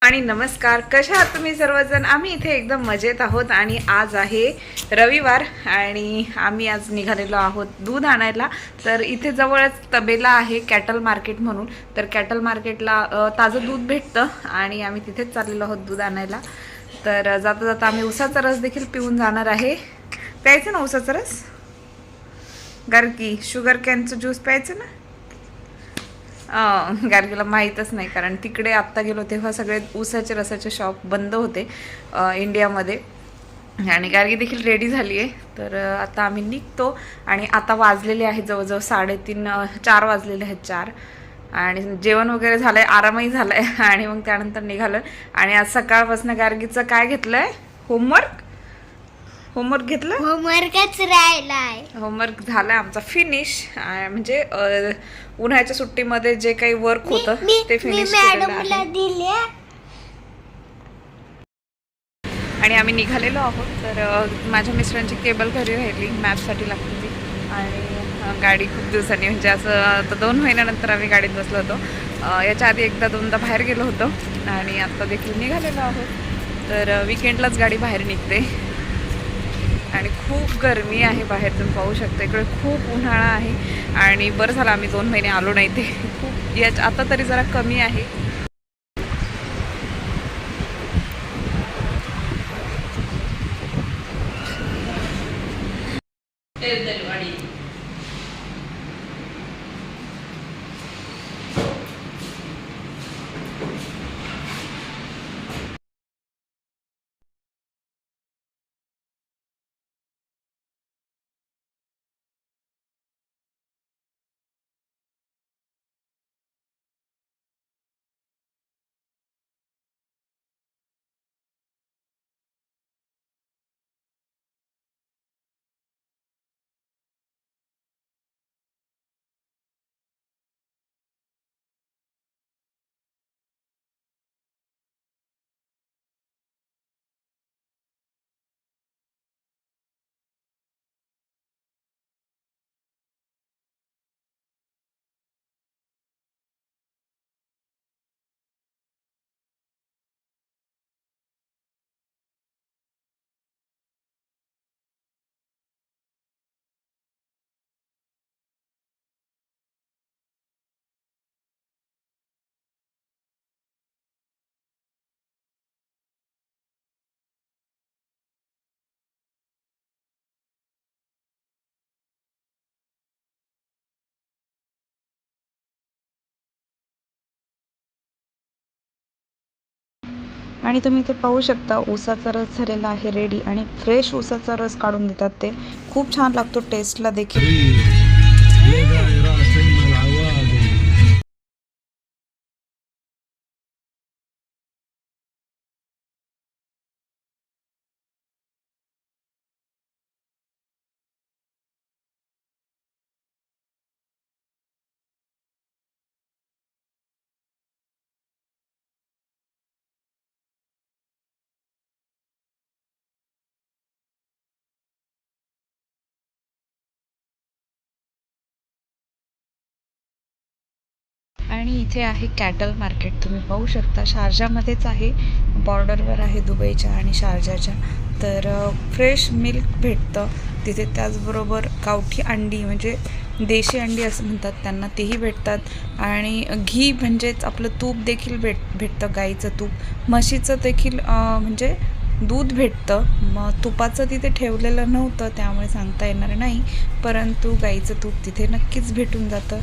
आणि नमस्कार, कशा आहात तुम्ही सर्वजण? आम्ही इथे एकदम मजेत आहोत आणि आज आहे रविवार आणि आम्ही आज निघालेलो आहोत दूध आणायला. तर इथे जवळच तबेला आहे कॅटल मार्केट म्हणून. तर कॅटल मार्केटला ताजं दूध भेटतं आणि आम्ही तिथेच चाललेलो आहोत दूध आणायला. तर जाता जाता आम्ही उसाचा रस देखील पिऊन जाणार आहे. प्यायचं ना उसाचा रस? गार्गी शुगर कॅनचं ज्यूस प्यायचं ना? गार्गीला माहीतच नाही, कारण तिकडे आत्ता गेलो तेव्हा सगळे ऊसाचे रसाचे शॉप बंद होते इंडियामध्ये. आणि गार्गी देखील रेडी झाली आहे. तर आता आम्ही निघतो आणि आता वाजलेले आहे जवळजवळ 3:30 4 वाजलेले आहेत 4. आणि जेवण वगैरे झालं आहे, आरामही झाला आहे आणि मग त्यानंतर निघालो. आणि आज सकाळपासून गार्गीचं काय घेतलं आहे? होमवर्क घेतलं. होमवर्कच राहिलाय. होमवर्क झाला आमचा फिनिश. म्हणजे उन्हाळ्याच्या सुट्टीमध्ये जे काही वर्क होतं ते फिनिश केलेलं आहे. आणि आम्ही निघालेलो आहोत. तर माझ्या मिस्टरांची केबल घरी राहिली, मॅपसाठी लागते ती. आणि गाडी खूप दिवसांनी, म्हणजे असं 2 महिन्यानंतर आम्ही गाडीत बसलो होतो. याच्या आधी एकदा दोनदा बाहेर गेलो होतो आणि आत्ता देखील निघालेलो आहोत. तर विकेंडलाच गाडी बाहेर निघते आणि खूप गरमी आहे बाहेर, तुम्ही पाहू शकता. इकडे खूप उन्हाळा आहे आणि बरं झालं आम्ही 2 महिने आलो नाही. ते खूप आता तरी जरा कमी आहे. आणि तुम्ही इथे पाहू शकता ऊसाचा रस झालेला आहे रेडी. आणि फ्रेश ऊसाचा रस काढून देतात ते. खूप छान लागतो टेस्टला देखील. आणि इथे आहे कॅटल मार्केट, तुम्ही पाहू शकता. शारजामध्येच आहे, बॉर्डरवर आहे दुबईच्या आणि शारजाच्या. तर फ्रेश मिल्क भेटतं तिथे. त्याचबरोबर गावठी अंडी, म्हणजे देशी अंडी असं म्हणतात त्यांना, तेही भेटतात. आणि घी म्हणजेच आपलं तूप देखील भेटतं, गाईचं तूप. म्हशीचं देखील म्हणजे दूध भेटतं. मग तुपाचं तिथे ठेवलेलं नव्हतं त्यामुळे सांगता येणार नाही, परंतु गाईचं तूप तिथे नक्कीच भेटून जातं.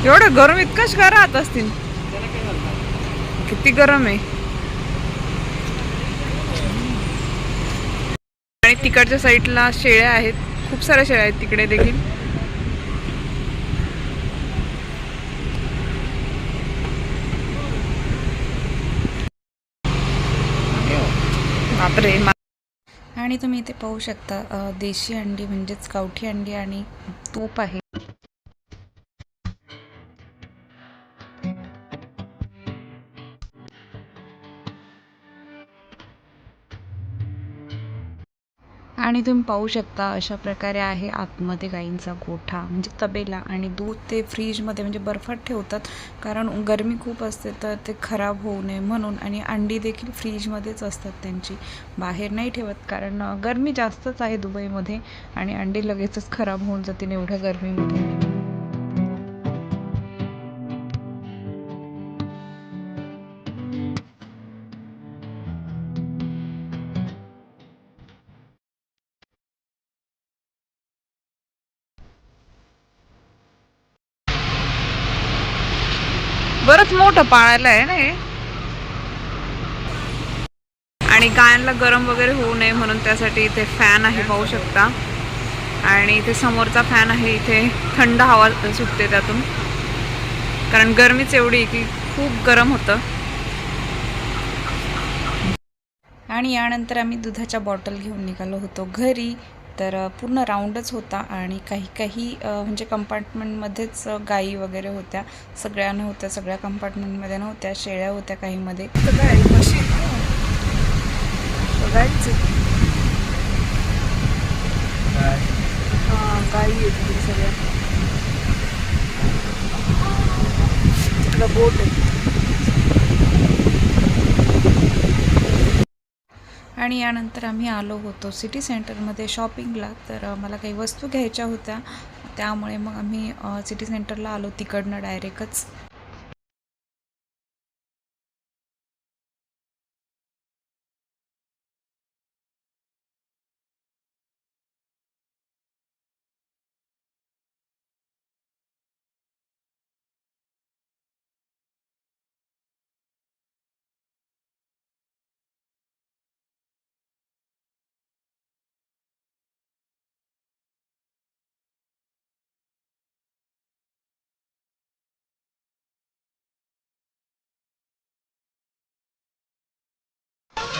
एवढं गरम, इतकंच का राहत असतील? किती गरम आहे. आणि तिकडच्या साईडला शेळ्या आहेत, खूप साऱ्या शेळ्या आहेत तिकडे देखील. बापरे. आणि तुम्ही इथे पाहू शकता देशी अंडी म्हणजेच गावठी अंडी आणि तूप आहे. आणि तुम्ही पाहू शकता अशा प्रकारे आहे आतमध्ये गाईंचा गोठा म्हणजे तबेला. आणि दूध ते फ्रीजमध्ये म्हणजे बर्फात ठेवतात कारण गरमी खूप असते तर ते खराब होऊ नये म्हणून. आणि अंडी देखील फ्रीजमध्येच असतात त्यांची, बाहेर नाही ठेवत कारण गरमी जास्तच आहे दुबईमध्ये आणि अंडी लगेचच खराब होऊन जातील एवढ्या गरमीमध्ये. बरंच मोठं पाळायला आहे ना हे. आणि गायांना गरम वगैरे होऊ नये म्हणून त्यासाठी इथे फॅन आहे पाहू शकता. आणि इथे समोरचा फॅन आहे, इथे थंड हवा सुटते त्यातून कारण गरमीच एवढी की खूप गरम होतं. आणि यानंतर आम्ही दुधाच्या बॉटल घेऊन निघालो होतो घरी. तर पूर्ण राऊंडच होता आणि काही काही म्हणजे कंपार्टमेंटमध्येच गायी वगैरे होत्या, सगळ्या नव्हत्या, सगळ्या कंपार्टमेंटमध्ये नव्हत्या, शेळ्या होत्या काहीमध्ये. गाई म्हशी गाईच गाई आहेत सगळ्या. तिकडं बोट आहे. आणि यानंतर आम्ही आलो होतो सिटी सेंटरमध्ये शॉपिंगला. तर मला काही वस्तू घ्यायच्या होत्या त्यामुळे मग आम्ही सिटी सेंटरला आलो तिकडनं डायरेक्टच.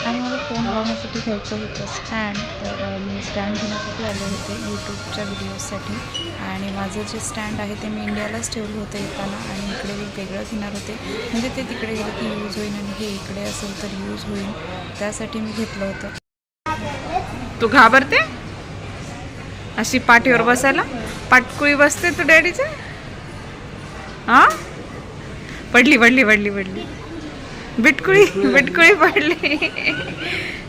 आणि मला फोन लावण्यासाठी घ्यायचं होतं स्टँड. तर मी स्टँड घेण्यासाठी आले होते यूट्यूबच्या व्हिडिओजसाठी. आणि माझं जे स्टँड आहे ते मी इंडियालाच ठेवलं होतं येताना आणि इकडे वेगळं घेणार होते म्हणजे ते तिकडे गेलं की यूज होईल आणि हे इकडे असेल तर यूज होईल, त्यासाठी मी घेतलं होतं. तू घाबरते अशी पाठीवर बसायला? पाटकुळी बसते तू डॅडीच्या? हां, पडली पडली पडली पडली बिटकुळी बिटकुळी पडली.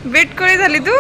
बिटकुळी झाली तू.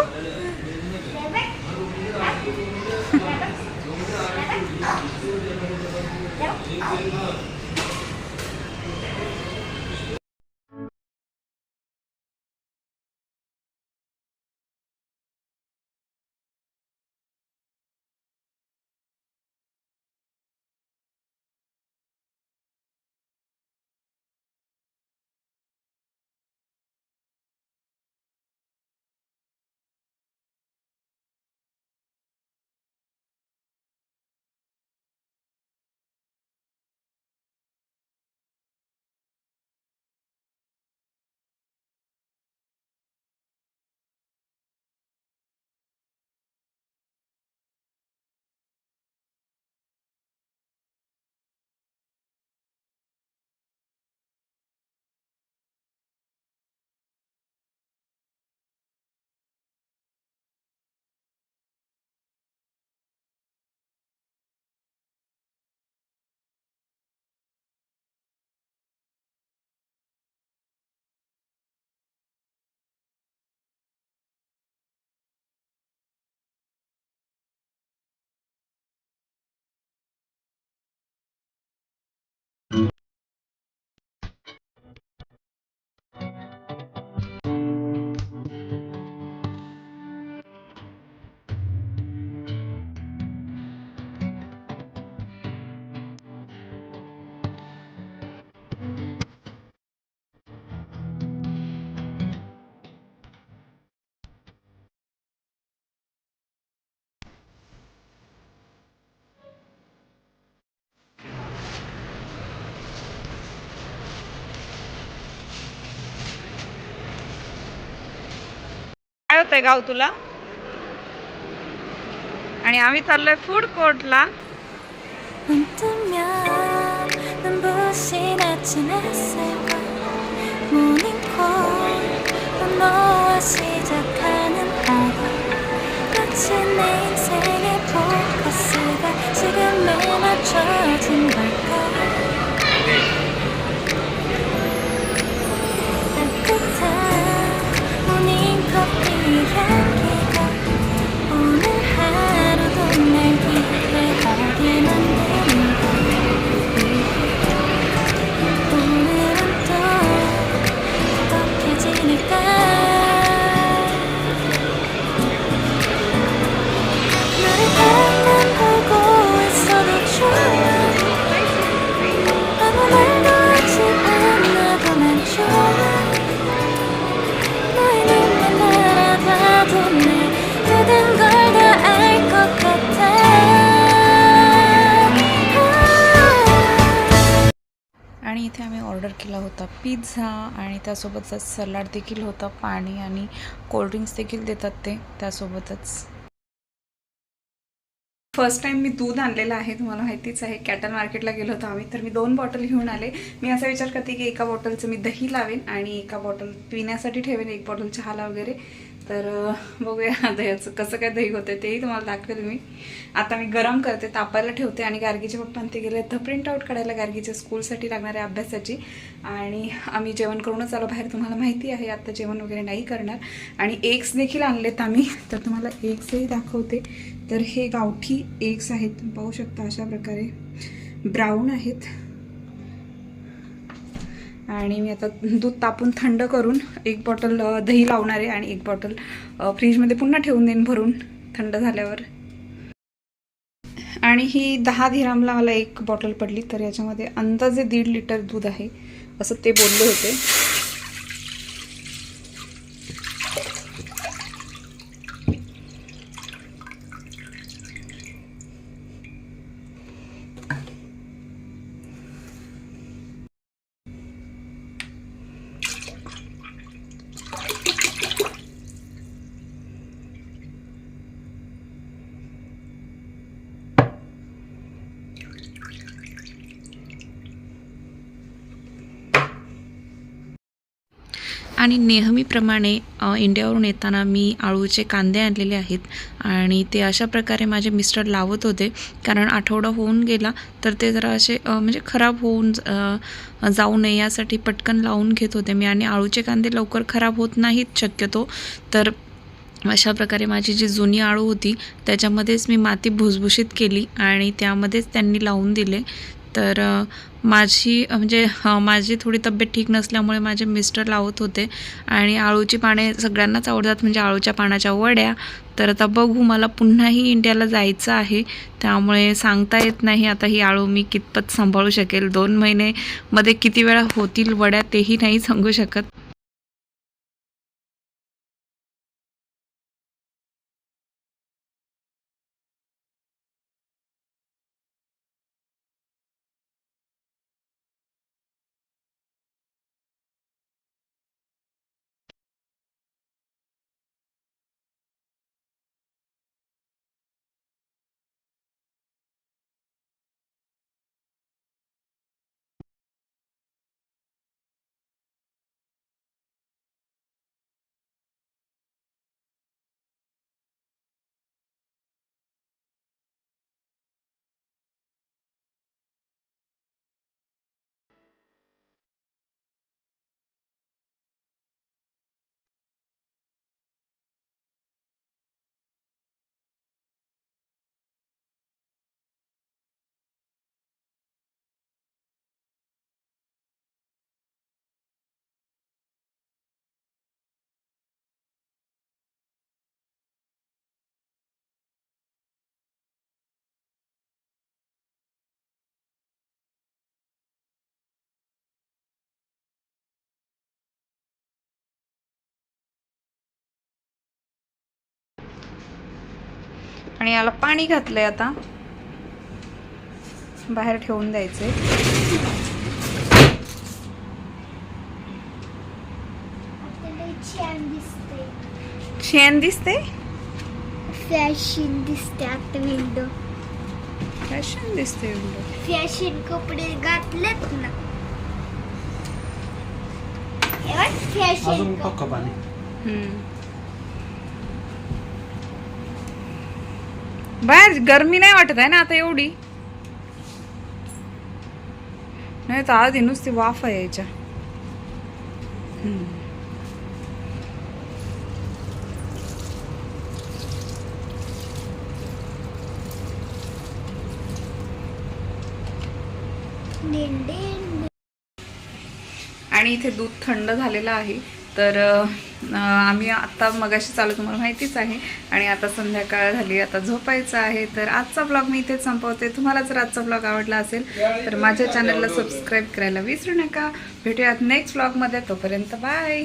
काय होतंय गाव तुला? आणि आम्ही चाललोय फूड कोर्टला. 눈 뜨면 눈부신 아침 햇살과 모닝콜 너와 시작하는 하루 마치 내 인생의 포커스가 지금에 맞춰진 걸까 따뜻한 모닝커피의 향기가 오늘 하루도 날 기대하게 만든다 오늘은 또 어떻게 지낼까 나를 바라만 보고 있어도 좋아 아무 말도 하지 않아도 난 좋아 너의 눈만 알아봐도 내 모든 걸 다 알 것 같아 आणि इथे आम्ही ऑर्डर केला होता पिझ्झा आणि त्यासोबतच सलाड देखील होतं, पाणी आणि कोल्ड्रिंक्स देखील देतात ते त्यासोबतच. फर्स्ट टाइम मी दूध आणलेलं आहे, तुम्हाला माहितीच आहे. कॅटल मार्केटला गेलो होतो आम्ही, तर मी 2 बॉटल घेऊन आले. मी असा विचार करते की एका बॉटलचं मी दही लावेन आणि एका बॉटल पिण्यासाठी ठेवेन, एक बॉटल चहाला वगैरे. तर बघूया दह्याचं कसं काय दही होतं तेही तुम्हाला दाखवेल मी. आता मी गरम करते, तापायला ठेवते आणि गार्गीचे पप्पा ते गेले तर प्रिंट आउट काढायला गार्गीच्या स्कूलसाठी लागणाऱ्या अभ्यासाची. आणि आम्ही जेवण करूनच आलो बाहेर, तुम्हाला माहिती आहे. आता जेवण वगैरे नाही करणार. आणि एग्स देखील आणलेत आम्ही, तर तुम्हाला एग्सही दाखवते. तर हे गावठी एग्स आहेत, तुम्ही पाहू शकता अशा प्रकारे ब्राऊन आहेत. आणि मी आता दूध तापून थंड करून एक बॉटल दही लावणार आहे आणि एक बॉटल फ्रीजमध्ये पुन्हा ठेवून देईन भरून थंड झाल्यावर. आणि ही 10 दिरहमला मला एक बॉटल पडली, तर याच्यामध्ये अंदाजे 1.5 लिटर दूध आहे असं ते बोलले होते. आणि नेहमीप्रमाणे इंडियावरून येताना मी आळूचे कांदे आणलेले आहेत आणि ते अशा प्रकारे माझे मिस्टर लावत होते, कारण आठवडा होऊन गेला तर ते जरा असे म्हणजे खराब होऊन जाऊ नये यासाठी पटकन लावून घेत होते मी. आणि आळूचे कांदे लवकर खराब होत नाहीत शक्यतो, तर अशा प्रकारे माझी जी जुनी आळू होती त्याच्यामध्येच मी माती भुसभुशीत केली आणि त्यामध्येच त्यांनी लावून दिले. तर माझी थोडी तब्येत ठीक नसल्यामुळे माझे मिस्टर लावत होते. आणि आळूची पाने सगळ्यांनाच आवडतात, म्हणजे आळूच्या पानाच्या वड्या. तर आता बघू, मला पुन्हाही इंडियाला जायचं आहे, त्यामुळे सांगता येत नाही आता ही आळू मी कितपत सांभाळू शकेल. 2 महिनेमध्ये किती वेळा होतील वड्या तेही नाही सांगू शकत. आणि याला पाणी घातलंय, आता बाहेर ठेवून द्यायचे. छान दिसते. छान दिसते. फॅशन दिसते आता विंडो. फॅशन दिसते विंडो. फॅशन कपडे घातलेत ना. हे बघ, फॅशन अजून पक्क पाणी. बाहेर गरमी नाही वाटत आहे ना आता एवढी. नाही तर आधी नुसती वाफ यायच्या. आणि इथे दूध थंड झालेलं आहे. तर आम्ही आता मगाशी चालू, तुम्हाला माहितीच आहे. आणि आता संध्याकाळ झाली, आता झोपायचं आहे. तर आजचा ब्लॉग मी इथेच संपवते. तुम्हाला जर आजचा ब्लॉग आवडला असेल तर माझ्या चॅनलला सबस्क्राईब करायला विसरू नका. भेटूयात नेक्स्ट ब्लॉगमध्ये. तोपर्यंत बाय.